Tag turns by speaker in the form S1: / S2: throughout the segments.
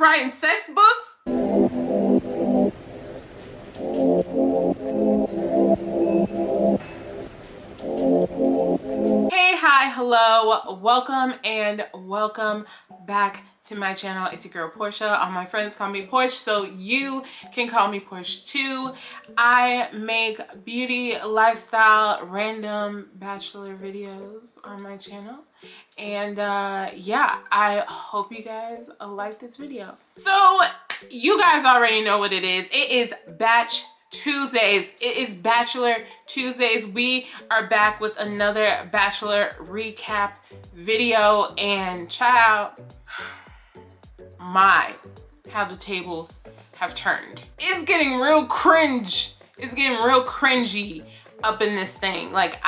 S1: writing sex books? Hey, hi, hello, welcome and welcome back to my channel. It's your girl Portia. All my friends call me Porsh, so you can call me Porsh too. I make beauty, lifestyle, random bachelor videos on my channel. And yeah, I hope you guys like this video. So you guys already know what it is. It is Bachelor Tuesdays. It is Bachelor Tuesdays. We are back with another Bachelor recap video, and child, how the tables have turned. It's getting real cringe. It's getting real cringy up in this thing. Like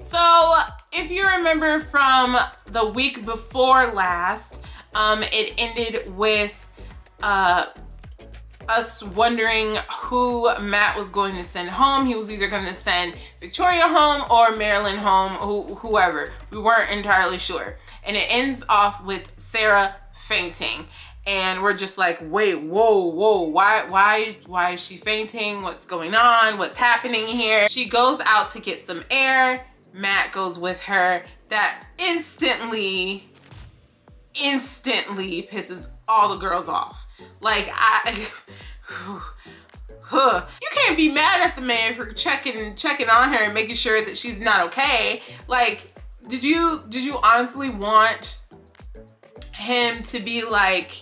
S1: So if you remember from the week before last, it ended with us wondering who Matt was going to send home. He was either going to send Victoria home or Marilyn home, whoever. We weren't entirely sure. And it ends off with Sarah fainting. And we're just like, wait, whoa, why is she fainting? What's going on? What's happening here? She goes out to get some air. Matt goes with her. That instantly pisses all the girls off. Like, you can't be mad at the man for checking on her and making sure that she's not okay. Like, did you honestly want him to be like,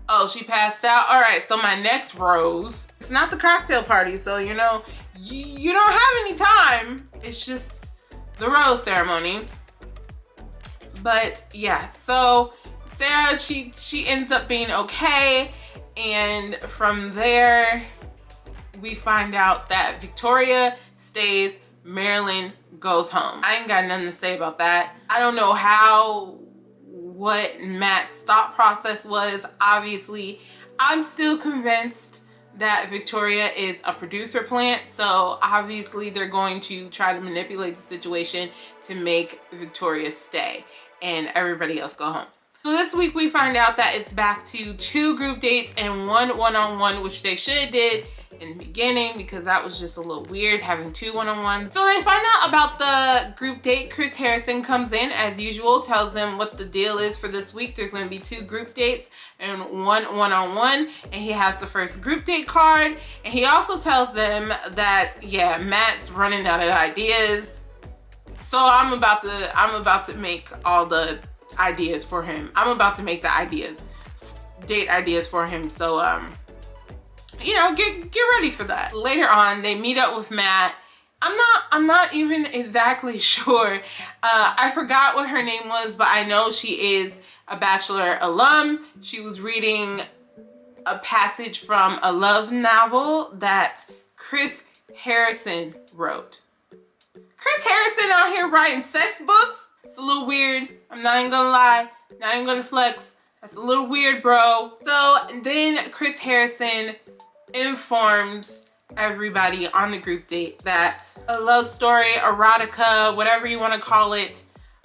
S1: oh, she passed out? All right, so my next rose, it's not the cocktail party, so you know, you don't have any time. It's just the rose ceremony. But yeah, so Sarah, she ends up being okay, and from there we find out that Victoria stays, Marilyn goes home. I ain't got nothing to say about that. I don't know what Matt's thought process was. Obviously, I'm still convinced that Victoria is a producer plant, so obviously they're going to try to manipulate the situation to make Victoria stay and everybody else go home. So this week we find out that it's back to 2 group dates and 1 one-on-one, which they should have did in the beginning because that was just a little weird having 2 one-on-ones. So they find out about the group date. Chris Harrison comes in as usual, tells them what the deal is for this week. There's going to be 2 group dates and 1 one-on-one, and he has the first group date card, and he also tells them that, yeah, Matt's running out of ideas. So I'm about to make all the ideas for him. I'm about to make the date ideas for him. So you know, get ready for that. Later on, they meet up with Matt. I'm not even exactly sure. I forgot what her name was, but I know she is a Bachelor alum. She was reading a passage from a love novel that Chris Harrison wrote. Chris Harrison out here writing sex books? It's a little weird. I'm not even gonna lie. Not even gonna flex. That's a little weird, bro. So then Chris Harrison informs everybody on the group date that a love story, erotica, whatever you want to call it,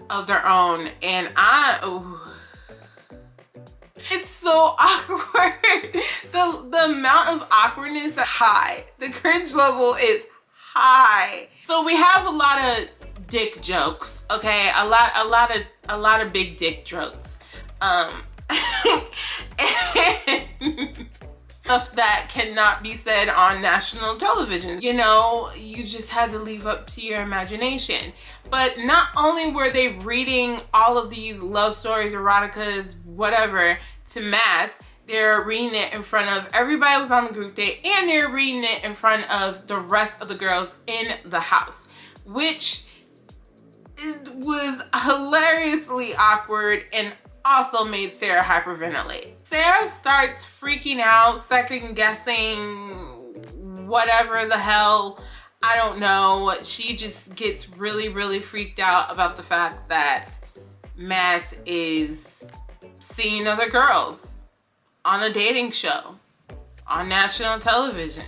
S1: of their own. And it's so awkward. The amount of awkwardness is high. The cringe level is high. So we have a lot of dick jokes, okay? A lot of big dick jokes. Stuff that cannot be said on national television. You know, you just had to leave up to your imagination. But not only were they reading all of these love stories, eroticas, whatever, to Matt, they're reading it in front of everybody who was on the group date, and they're reading it in front of the rest of the girls in the house, which it was hilariously awkward and also made Sarah hyperventilate. Sarah starts freaking out, second guessing whatever the hell, I don't know. She just gets really freaked out about the fact that Matt is seeing other girls on a dating show on national television.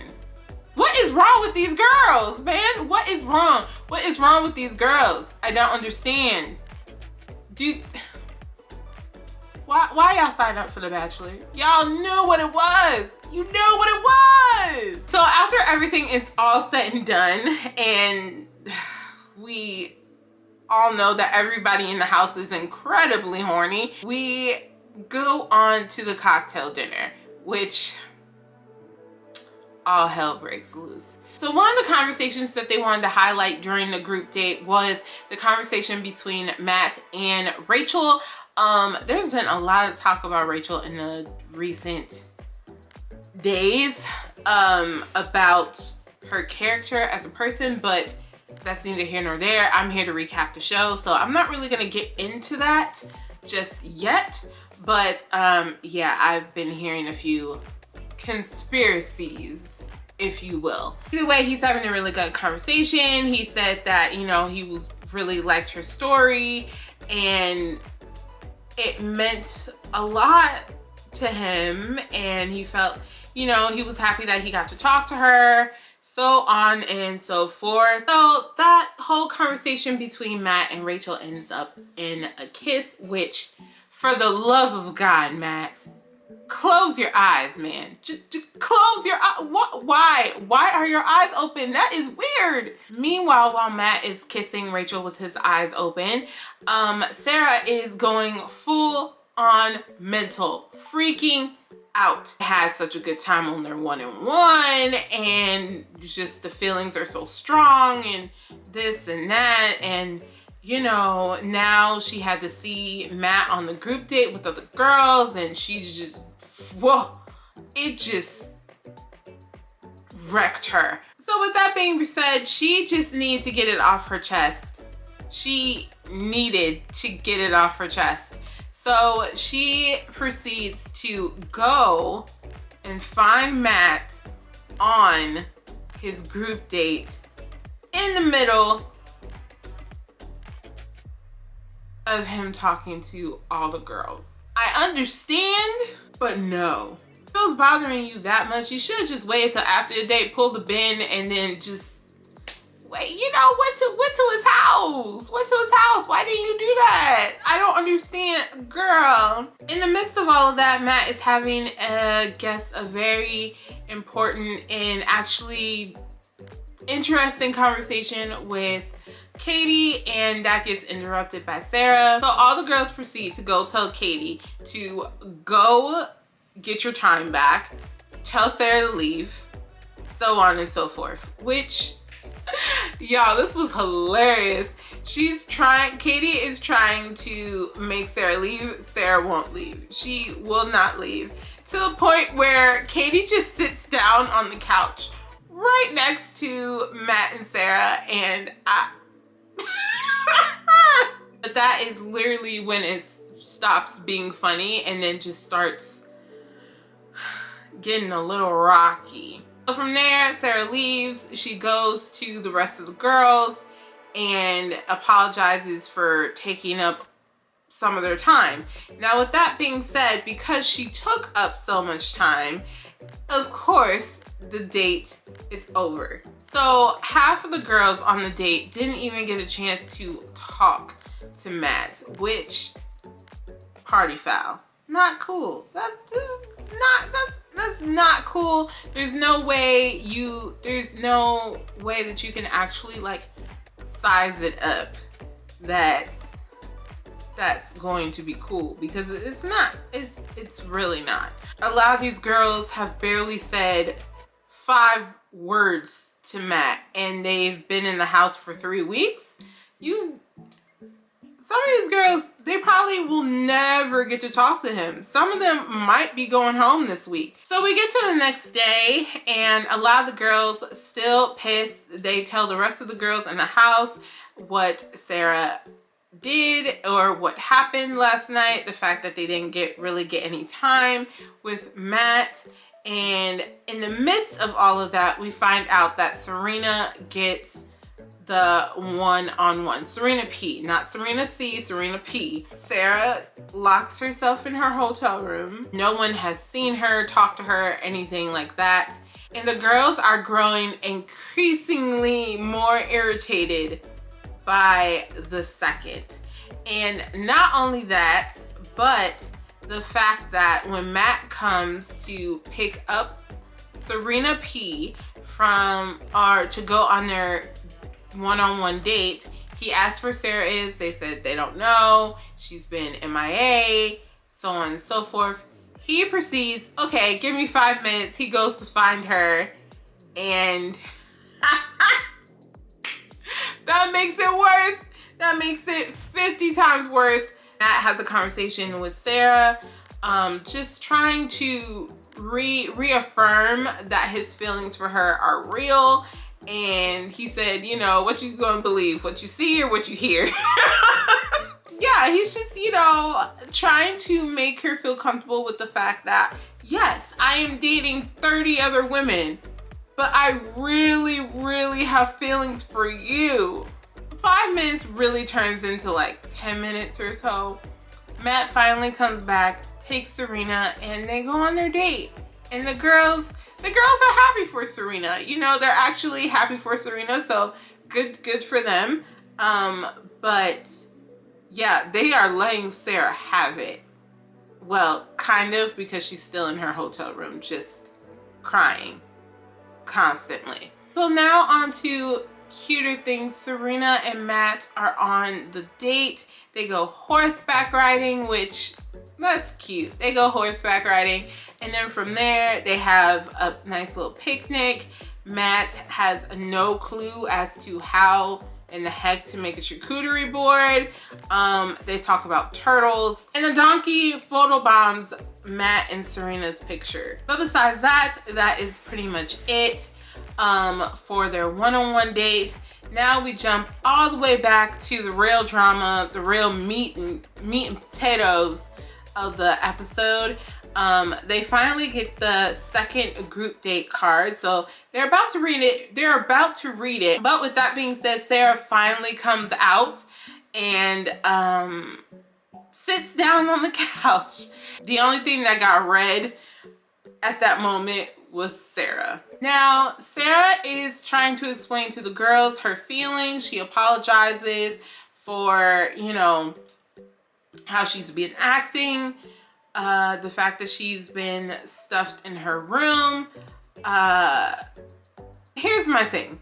S1: What is wrong with these girls, man? What is wrong? What is wrong with these girls? I don't understand. Dude, why y'all signed up for The Bachelor? Y'all knew what it was. You knew what it was. So after everything is all said and done, and we all know that everybody in the house is incredibly horny, we go on to the cocktail dinner, which all hell breaks loose. So one of the conversations that they wanted to highlight during the group date was the conversation between Matt and Rachel. There's been a lot of talk about Rachel in the recent days about her character as a person, but that's neither here nor there. I'm here to recap the show, so I'm not really gonna get into that just yet. But yeah, I've been hearing a few conspiracies, if you will. Either way, he's having a really good conversation. He said that, you know, he really liked her story and it meant a lot to him, and he felt, you know, he was happy that he got to talk to her, so on and so forth. So that whole conversation between Matt and Rachel ends up in a kiss, which, for the love of God, Matt, close your eyes, man. Just close your eyes. Why are your eyes open? That is weird. Meanwhile, while Matt is kissing Rachel with his eyes open, Sarah is going full on mental, freaking out. Had such a good time on their one-on-one, and just the feelings are so strong and this and that, and you know, now she had to see Matt on the group date with other girls, and she's just, whoa, it just wrecked her. So with that being said, she just needed to get it off her chest. She needed to get it off her chest. So she proceeds to go and find Matt on his group date in the middle of him talking to all the girls. I understand, but no. If it was bothering you that much, you should have just waited till after the date, pulled the bin, and then just wait, you know, went to his house. Went to his house. Why didn't you do that? I don't understand, girl. In the midst of all of that, Matt is having, I guess, a very important and actually interesting conversation with Katie, and that gets interrupted by Sarah. So all the girls proceed to go tell Katie to go get your time back, tell Sarah to leave, so on and so forth. Which, y'all, this was hilarious. Katie is trying to make Sarah leave. Sarah won't leave. She will not leave. To the point where Katie just sits down on the couch right next to Matt and Sarah, and but that is literally when it stops being funny and then just starts getting a little rocky. So from there, Sarah leaves. She goes to the rest of the girls and apologizes for taking up some of their time. Now, with that being said, because she took up so much time, of course, the date is over. So half of the girls on the date didn't even get a chance to talk to Matt, which, party foul. Not cool. That's not cool. There's no way that you can actually like size it up that's going to be cool, because it's not. It's really not. A lot of these girls have barely said 5 words to Matt, and they've been in the house for 3 weeks. Some of these girls, they probably will never get to talk to him. Some of them might be going home this week. So we get to the next day, and a lot of the girls still pissed. They tell the rest of the girls in the house what Sarah did or what happened last night, the fact that they didn't really get any time with Matt. And in the midst of all of that, we find out that Serena gets the one-on-one. Serena P, not Serena C, Serena P. Sarah locks herself in her hotel room. No one has seen her, talked to her, anything like that. And the girls are growing increasingly more irritated by the second. And not only that, but the fact that when Matt comes to pick up Serena P to go on their one-on-one date, he asked where Sarah is. They said they don't know. She's been MIA, so on and so forth. He proceeds, okay, give me 5 minutes. He goes to find her, and that makes it worse. That makes it 50 times worse. Matt has a conversation with Sarah, just trying to reaffirm that his feelings for her are real. And he said, you know, what you gonna believe? What you see or what you hear? Yeah, he's just, you know, trying to make her feel comfortable with the fact that, yes, I am dating 30 other women, but I really, really have feelings for you. 5 minutes really turns into like 10 minutes or so. Matt finally comes back, takes Serena, and they go on their date. And the girls are happy for Serena. You know, they're actually happy for Serena, so good for them. But yeah, they are letting Sarah have it. Well, kind of, because she's still in her hotel room, just crying constantly. So now on to cuter things. Serena and Matt are on the date. They go horseback riding, which, that's cute. They go horseback riding, and then from there they have a nice little picnic. Matt has no clue as to how in the heck to make a charcuterie board. They talk about turtles, and a donkey photobombs Matt and Serena's picture. But besides that, that is pretty much it for their one-on-one date. Now we jump all the way back to the real drama, the real meat and potatoes of the episode. They finally get the second group date card, so they're about to read it. But with that being said, Sarah finally comes out and sits down on the couch. The only thing that got read at that moment was Sarah. Now, Sarah is trying to explain to the girls her feelings. She apologizes for, you know, how she's been acting, the fact that she's been stuffed in her room. Here's my thing.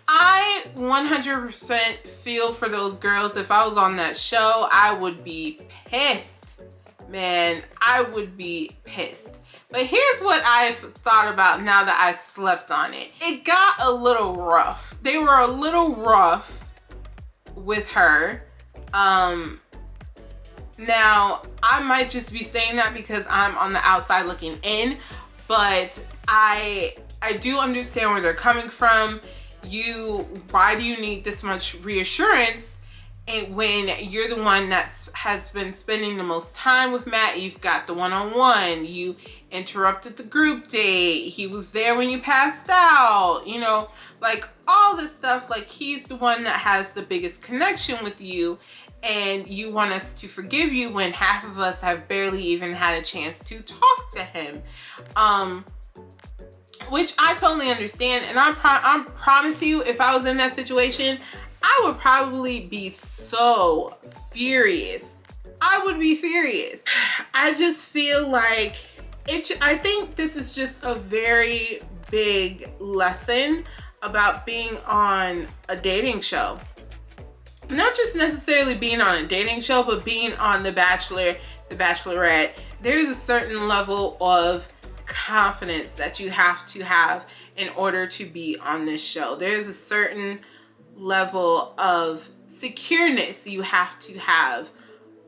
S1: I 100% feel for those girls. If I was on that show, I would be pissed. Man, I would be pissed. But here's what I've thought about now that I've slept on it. It got a little rough. They were a little rough with her. Now, I might just be saying that because I'm on the outside looking in, but I do understand where they're coming from. Why do you need this much reassurance? And when you're the one that has been spending the most time with Matt, you've got the one-on-one, you interrupted the group date, he was there when you passed out, you know, like all this stuff. Like, he's the one that has the biggest connection with you, and you want us to forgive you when half of us have barely even had a chance to talk to him. Which I totally understand, and I promise you, if I was in that situation, I would probably be so furious. I would be furious. I just feel like I think this is just a very big lesson about being on a dating show. Not just necessarily being on a dating show, but being on The Bachelor, The Bachelorette. There's a certain level of confidence that you have to have in order to be on this show. There's a certain level of secureness you have to have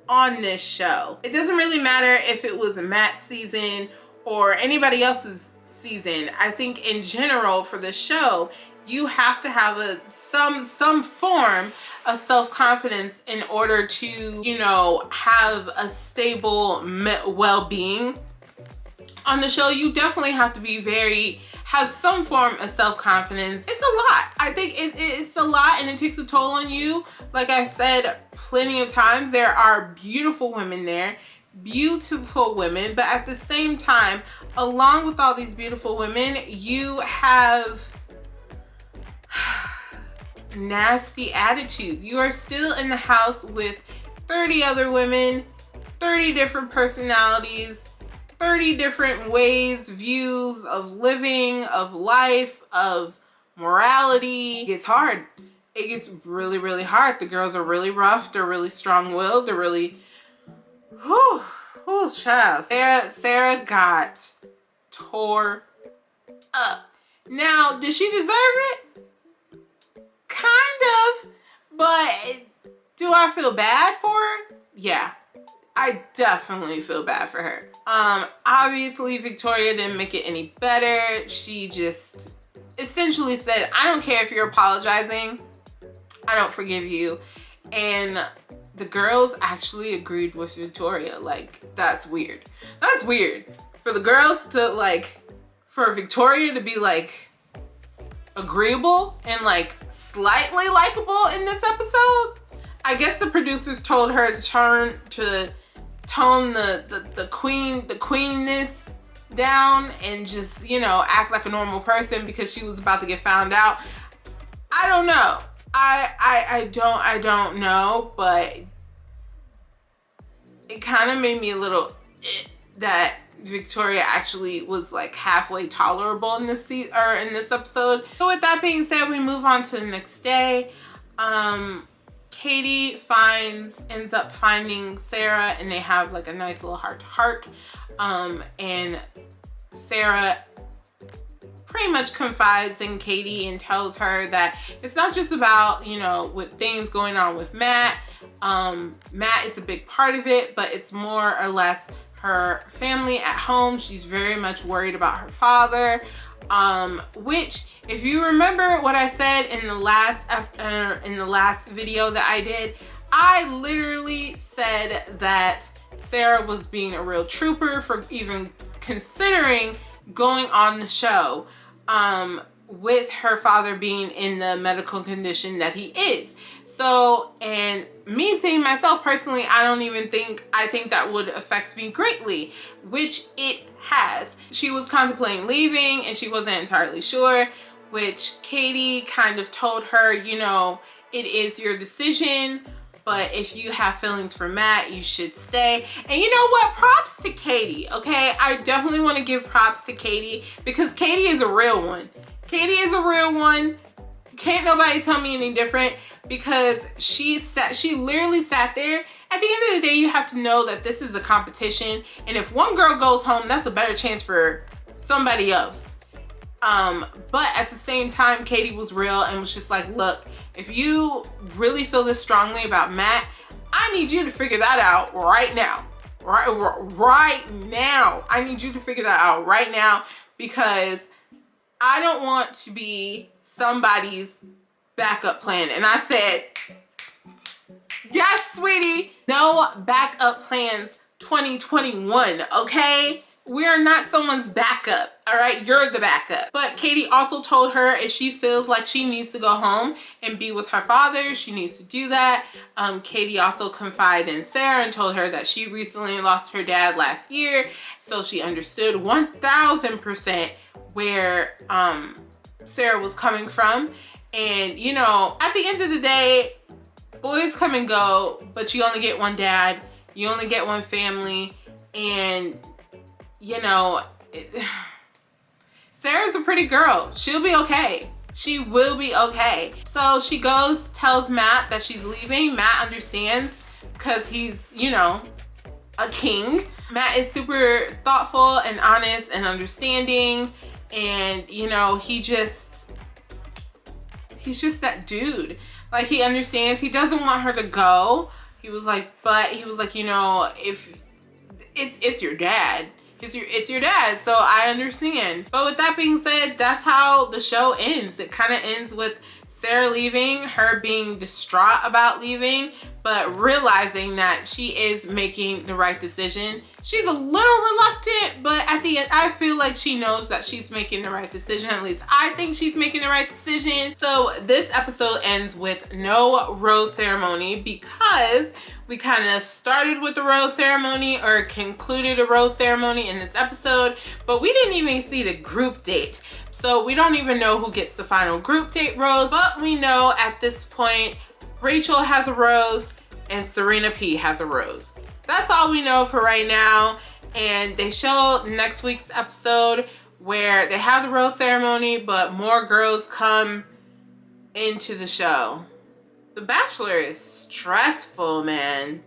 S1: on this show. It doesn't really matter if it was a Matt season or anybody else's season. I think in general for the show, you have to have some form of self-confidence in order to, you know, have a stable well-being on the show. You definitely have to have some form of self-confidence. It's a lot. I think it's a lot, and it takes a toll on you. Like I said plenty of times, there are beautiful women there, beautiful women, but at the same time, along with all these beautiful women, you have nasty attitudes. You are still in the house with 30 other women, 30 different personalities, 30 different ways, views of living, of life, of morality. It gets hard. It gets really, really hard. The girls are really rough. They're really strong-willed. They're really, whew, child. Sarah got tore up. Now, did she deserve it? Kind of, but do I feel bad for her? Yeah, I definitely feel bad for her. Obviously Victoria didn't make it any better. She just essentially said, I don't care if you're apologizing, I don't forgive you. And the girls actually agreed with Victoria. Like, that's weird. That's weird. For the girls to like, for Victoria to be like agreeable and like slightly likable in this episode. I guess the producers told her to tone the queenness down and just, you know, act like a normal person because she was about to get found out. I don't know. I don't know, but it kind of made me a little that Victoria actually was like halfway tolerable in this episode. So with that being said, we move on to the next day. Katie ends up finding Sarah, and they have like a nice little heart-to-heart. And Sarah pretty much confides in Katie and tells her that it's not just about, you know, with things going on with Matt. Matt is a big part of it, but it's more or less her family at home. She's very much worried about her father, which, if you remember what I said in the last video that I did, I literally said that Sarah was being a real trooper for even considering going on the show with her father being in the medical condition that he is. So, and me seeing myself personally, I think that would affect me greatly, which it has. She was contemplating leaving and she wasn't entirely sure, which Katie kind of told her, you know, it is your decision, but if you have feelings for Matt, you should stay. And you know what? Props to Katie, okay? I definitely want to give props to Katie because Katie is a real one. Katie is a real one. Can't nobody tell me any different, because she literally sat there. At the end of the day, you have to know that this is a competition, and if one girl goes home, that's a better chance for somebody else. But at the same time, Katie was real and was just like, look, if you really feel this strongly about Matt, I need you to figure that out right now. Right now. I need you to figure that out right now, because I don't want to be somebody's backup plan. And I said, yes, sweetie. No backup plans 2021, okay? We are not someone's backup, all right? You're the backup. But Katie also told her if she feels like she needs to go home and be with her father, she needs to do that. Katie also confided in Sarah and told her that she recently lost her dad last year, so she understood 1000% where Sarah was coming from. And, you know, at the end of the day, boys come and go, but you only get one dad, you only get one family, and you know, Sarah's a pretty girl. She'll be okay. She will be okay. So she goes, tells Matt that she's leaving. Matt understands because he's, you know, a king. Matt is super thoughtful and honest and understanding. And, you know, he's just that dude. Like, he understands. He doesn't want her to go. He was like, you know, if it's your dad. It's your dad, so I understand. But with that being said, that's how the show ends. It kind of ends with Sarah leaving, her being distraught about leaving, but realizing that she is making the right decision. She's a little reluctant, but at the end, I feel like she knows that she's making the right decision. At least I think she's making the right decision. So this episode ends with no rose ceremony, because we kind of started with the rose ceremony, or concluded a rose ceremony in this episode, but we didn't even see the group date. So we don't even know who gets the final group date rose, but we know at this point, Rachel has a rose and Serena P has a rose. that's all we know for right now. And they show next week's episode where they have the rose ceremony, but more girls come into the show. The Bachelor is stressful, man.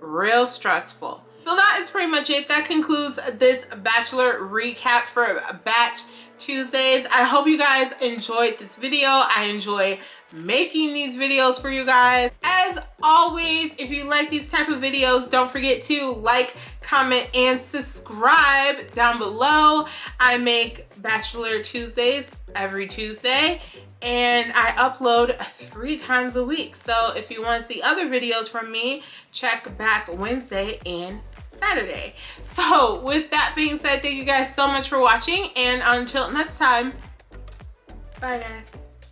S1: Real stressful. So that is pretty much it. That concludes this Bachelor recap for Batch Tuesdays. I hope you guys enjoyed this video. I enjoy making these videos for you guys. As always, if you like these type of videos, don't forget to like, comment, and subscribe down below. I make Bachelor Tuesdays every Tuesday, and I upload 3 times a week. So if you want to see other videos from me, check back Wednesday and Saturday. So with that being said, thank you guys so much for watching, and until next time, bye guys.